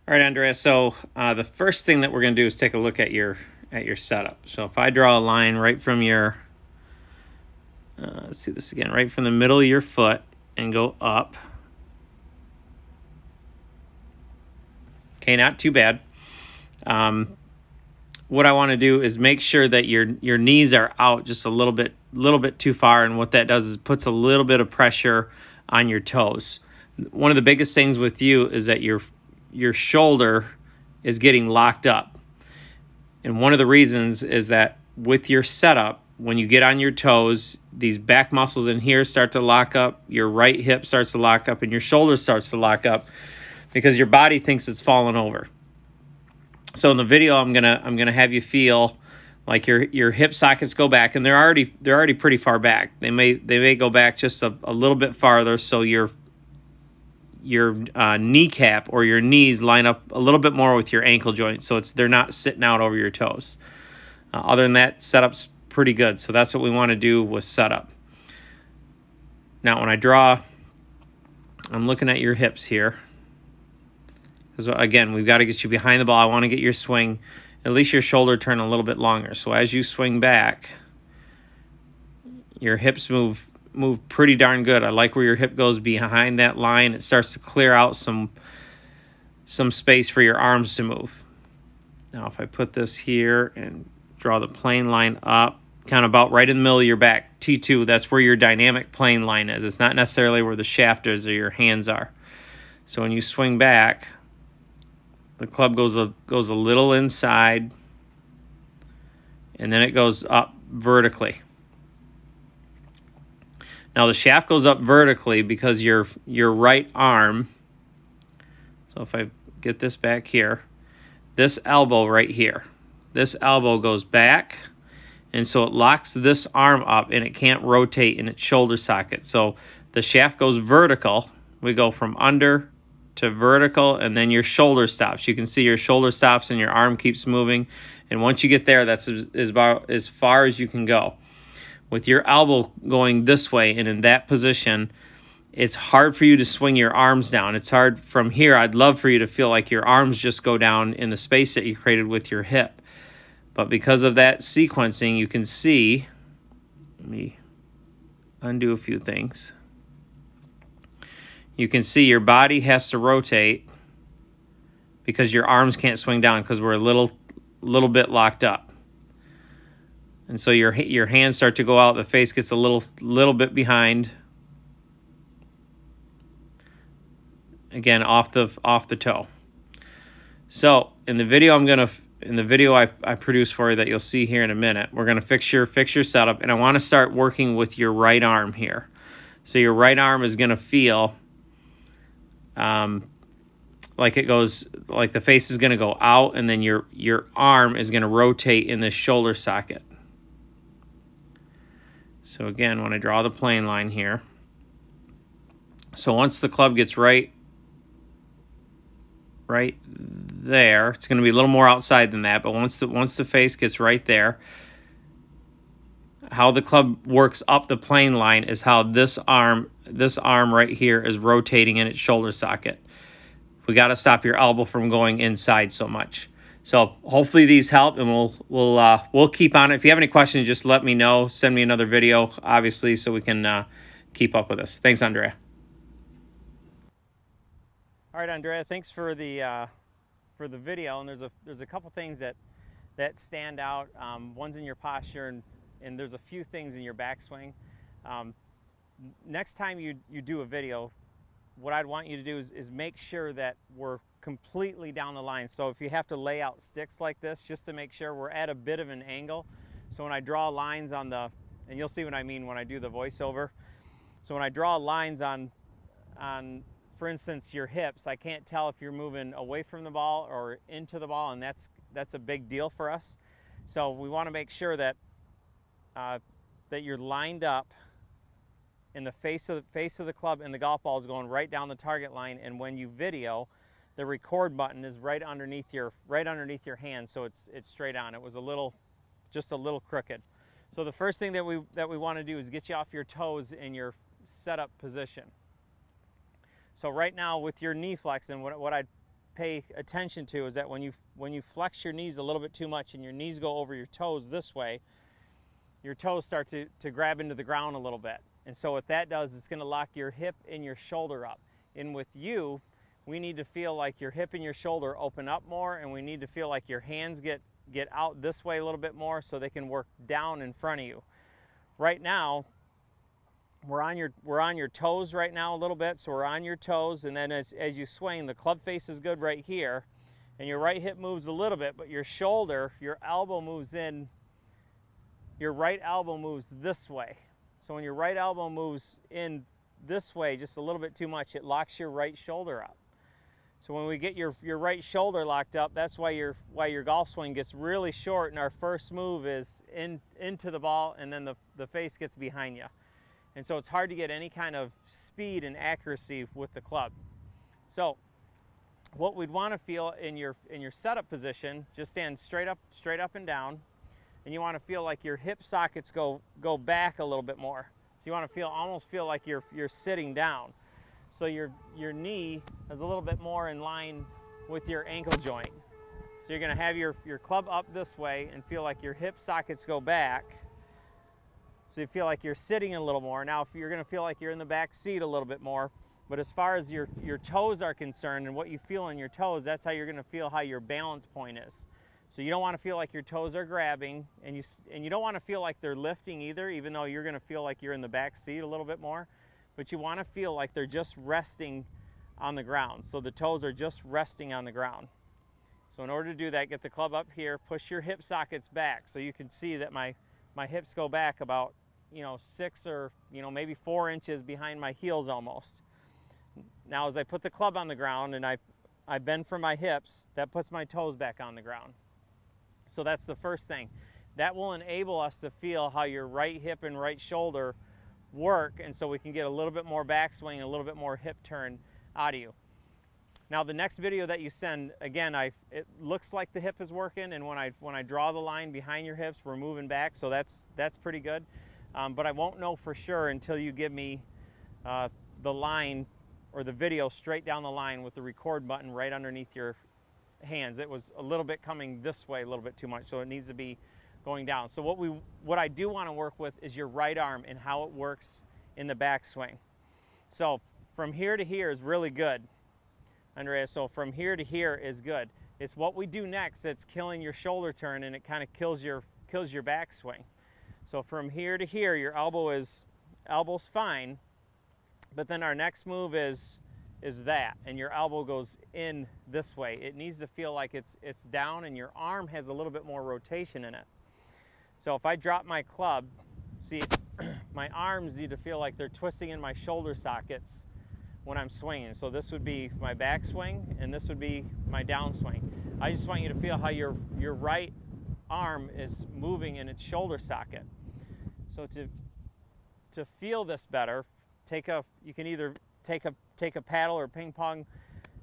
All right, Andrea. So the first thing that we're going to do is take a look at your setup. So if I draw a line right from your, let's do this again, right from the middle of your foot and go up. Okay, not too bad. What I want to do is make sure that your knees are out just a little bit too far, and what that does is puts a little bit of pressure on your toes. One of the biggest things with you is that your shoulder is getting locked up. And one of the reasons is that with your setup, when you get on your toes, these back muscles in here start to lock up, your right hip starts to lock up, and your shoulder starts to lock up because your body thinks it's falling over. So in the video, I'm gonna have you feel like your hip sockets go back, and they're already pretty far back. They may go back just a little bit farther, so your kneecap or your knees line up a little bit more with your ankle joint, so they're not sitting out over your toes. Other than that, setup's pretty good. So that's what we want to do with setup. Now, when I draw, I'm looking at your hips here. Because again, we've got to get you behind the ball. I want to get your swing, at least your shoulder turn a little bit longer. So as you swing back, your hips move pretty darn good. I like where your hip goes behind that line. It starts to clear out some space for your arms to move. Now, if I put this here and draw the plane line up, kind of about right in the middle of your back, T2, that's where your dynamic plane line is. It's not necessarily where the shaft is or your hands are. So when you swing back, the club goes a little inside, and then it goes up vertically. Now the shaft goes up vertically because your right arm, so if I get this back here, this elbow right here, this elbow goes back, and so it locks this arm up and it can't rotate in its shoulder socket. So the shaft goes vertical. We go from under to vertical, and then your shoulder stops. You can see your shoulder stops and your arm keeps moving. And once you get there, that's about as far as you can go. With your elbow going this way and in that position, it's hard for you to swing your arms down. It's hard from here. I'd love for you to feel like your arms just go down in the space that you created with your hip. But because of that sequencing, you can see, let me undo a few things. You can see your body has to rotate because your arms can't swing down because we're a little bit locked up. And so your hands start to go out, the face gets a little bit behind. Again, off the toe. So in the video I produced for you that you'll see here in a minute, we're going to fix your setup, and I want to start working with your right arm here. So your right arm is going to feel like the face is going to go out, and then your arm is going to rotate in the shoulder socket. So again, when I draw the plane line here, so once the club gets right there, it's going to be a little more outside than that, but once the face gets right there, how the club works up the plane line is how this arm right here is rotating in its shoulder socket. We got to stop your elbow from going inside so much. So hopefully these help, and we'll keep on it. If you have any questions, just let me know. Send me another video, obviously, so we can keep up with this. Thanks, Andrea. All right, Andrea, thanks for the video. And there's a couple things that stand out. One's in your posture, and there's a few things in your backswing. Next time you do a video, what I'd want you to do is make sure that we're completely down the line. So if you have to lay out sticks like this, just to make sure we're at a bit of an angle. So when I draw lines on and you'll see what I mean when I do the voiceover. So when I draw lines on, for instance, your hips, I can't tell if you're moving away from the ball or into the ball, and that's a big deal for us. So we want to make sure that you're lined up in the face of the club, and the golf ball is going right down the target line. And when you video, the record button is right underneath your hand, so it's straight on. It was just a little crooked. So the first thing that we want to do is get you off your toes in your setup position. So right now with your knee flex, and what I'd pay attention to is that when you flex your knees a little bit too much and your knees go over your toes this way, your toes start to grab into the ground a little bit. And so what that does is it's going to lock your hip and your shoulder up. And with you, we need to feel like your hip and your shoulder open up more, and we need to feel like your hands get out this way a little bit more so they can work down in front of you. Right now, we're on your toes right now a little bit, so we're on your toes, and then as you swing, the club face is good right here, and your right hip moves a little bit, but your shoulder, your elbow moves in, your right elbow moves this way. So when your right elbow moves in this way just a little bit too much, it locks your right shoulder up. So when we get your right shoulder locked up, that's why your golf swing gets really short, and our first move is into the ball, and then the face gets behind you. And so it's hard to get any kind of speed and accuracy with the club. So what we'd want to feel in your setup position, just stand straight up and down, and you want to feel like your hip sockets go back a little bit more. So you want to almost feel like you're sitting down. So your knee is a little bit more in line with your ankle joint. So you're going to have your club up this way and feel like your hip sockets go back. So you feel like you're sitting a little more. Now, if you're going to feel like you're in the back seat a little bit more, but as far as your toes are concerned and what you feel in your toes, that's how you're going to feel how your balance point is. So you don't want to feel like your toes are grabbing, and you don't want to feel like they're lifting either, even though you're going to feel like you're in the back seat a little bit more. But you want to feel like they're just resting on the ground. So the toes are just resting on the ground. So in order to do that, get the club up here, push your hip sockets back. So you can see that my hips go back about 6 or maybe 4 inches behind my heels almost. Now as I put the club on the ground and I bend from my hips, that puts my toes back on the ground. So that's the first thing. That will enable us to feel how your right hip and right shoulder work, and so we can get a little bit more backswing, a little bit more hip turn out of you. Now the next video that you send, again, it looks like the hip is working, and when I draw the line behind your hips, we're moving back, so that's pretty good. But I won't know for sure until you give me the line or the video straight down the line with the record button right underneath your hands. It was a little bit coming this way, a little bit too much, so it needs to be going down. So what I do want to work with is your right arm and how it works in the backswing. So from here to here is really good, Andrea. So from here to here is good. It's what we do next that's killing your shoulder turn, and it kind of kills your backswing. So from here to here, your elbow's fine, but then our next move is that, and your elbow goes in this way. It needs to feel like it's down, and your arm has a little bit more rotation in it. So if I drop my club, see, my arms need to feel like they're twisting in my shoulder sockets when I'm swinging. So this would be my backswing, and this would be my downswing. I just want you to feel how your right arm is moving in its shoulder socket. So to feel this better, you can either take a paddle or ping pong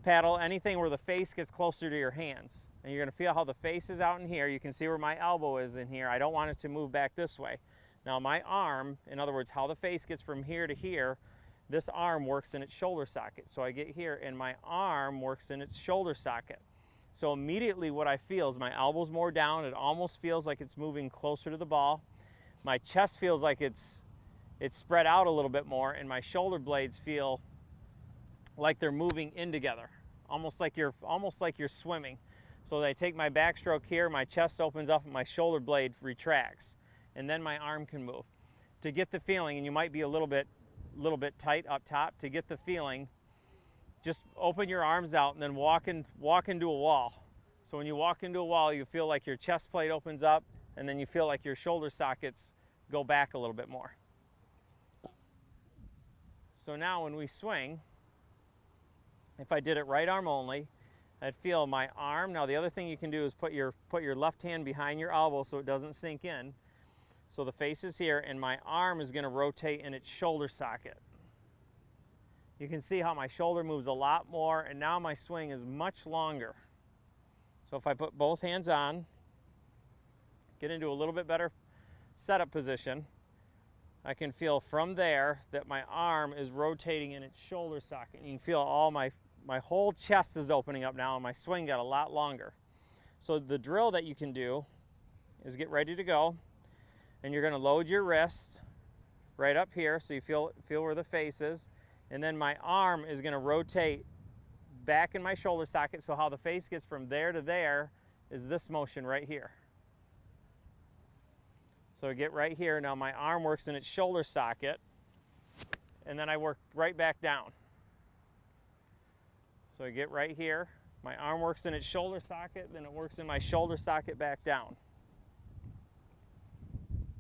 paddle, anything where the face gets closer to your hands. And you're going to feel how the face is out in here. You can see where my elbow is in here. I don't want it to move back this way. Now my arm, in other words, how the face gets from here to here, this arm works in its shoulder socket. So I get here and my arm works in its shoulder socket. So immediately what I feel is my elbow's more down. It almost feels like it's moving closer to the ball. My chest feels like it's spread out a little bit more, and my shoulder blades feel like they're moving in together, almost like you're swimming. So I take my backstroke here, my chest opens up, and my shoulder blade retracts, and then my arm can move. To get the feeling, and you might be a little bit tight up top, to get the feeling, just open your arms out and then walk into a wall. So when you walk into a wall, you feel like your chest plate opens up, and then you feel like your shoulder sockets go back a little bit more. So now when we swing, if I did it right arm only, I'd feel my arm. Now the other thing you can do is put your left hand behind your elbow so it doesn't sink in. So the face is here, and my arm is going to rotate in its shoulder socket. You can see how my shoulder moves a lot more, and now my swing is much longer. So if I put both hands on, get into a little bit better setup position, I can feel from there that my arm is rotating in its shoulder socket. You can feel all my my whole chest is opening up now and my swing got a lot longer. So the drill that you can do is get ready to go, and you're going to load your wrist right up here so you feel where the face is, and then my arm is going to rotate back in my shoulder socket, so how the face gets from there to there is this motion right here. So I get right here, now my arm works in its shoulder socket, and then I work right back down. So I get right here, my arm works in its shoulder socket, then it works in my shoulder socket back down.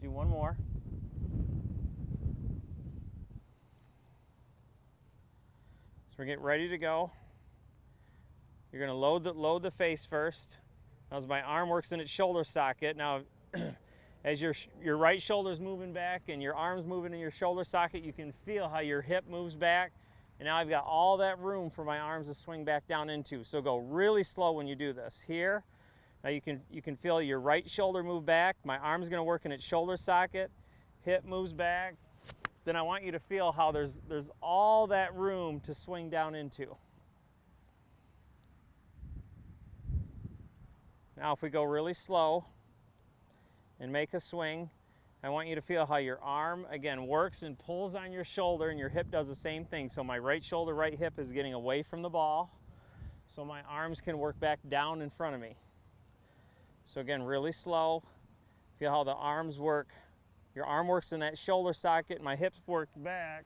Do one more. So we're getting ready to go. You're going to load the face first. Now as my arm works in its shoulder socket, now as your right shoulder's moving back and your arm's moving in your shoulder socket, you can feel how your hip moves back. And now I've got all that room for my arms to swing back down into. So go really slow when you do this. Here, now you can feel your right shoulder move back. My arm's going to work in its shoulder socket. Hip moves back. Then I want you to feel how there's all that room to swing down into. Now if we go really slow and make a swing, I want you to feel how your arm, again, works and pulls on your shoulder, and your hip does the same thing. So my right shoulder, right hip is getting away from the ball, so my arms can work back down in front of me. So again, really slow. Feel how the arms work. Your arm works in that shoulder socket, my hips work back,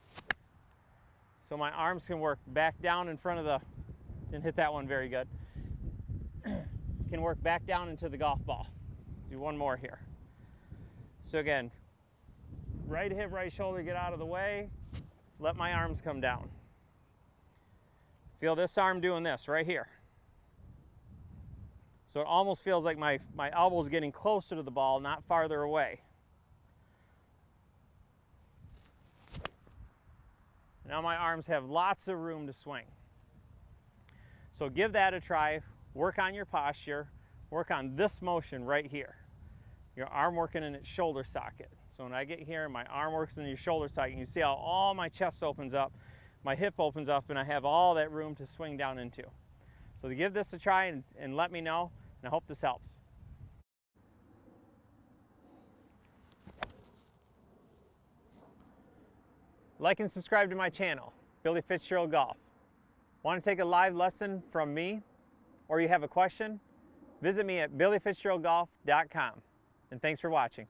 so my arms can work back down in front of the, didn't hit that one very good, can work back down into the golf ball. Do one more here. So again, right hip, right shoulder, get out of the way. Let my arms come down. Feel this arm doing this right here. So it almost feels like my elbow is getting closer to the ball, not farther away. Now my arms have lots of room to swing. So give that a try. Work on your posture. Work on this motion right here. Your arm working in its shoulder socket. So when I get here, my arm works in your shoulder socket. You see how all my chest opens up, my hip opens up, and I have all that room to swing down into. So give this a try and let me know, and I hope this helps. Like and subscribe to my channel, Billy Fitzgerald Golf. Want to take a live lesson from me, or you have a question? Visit me at billyfitzgeraldgolf.com. And thanks for watching.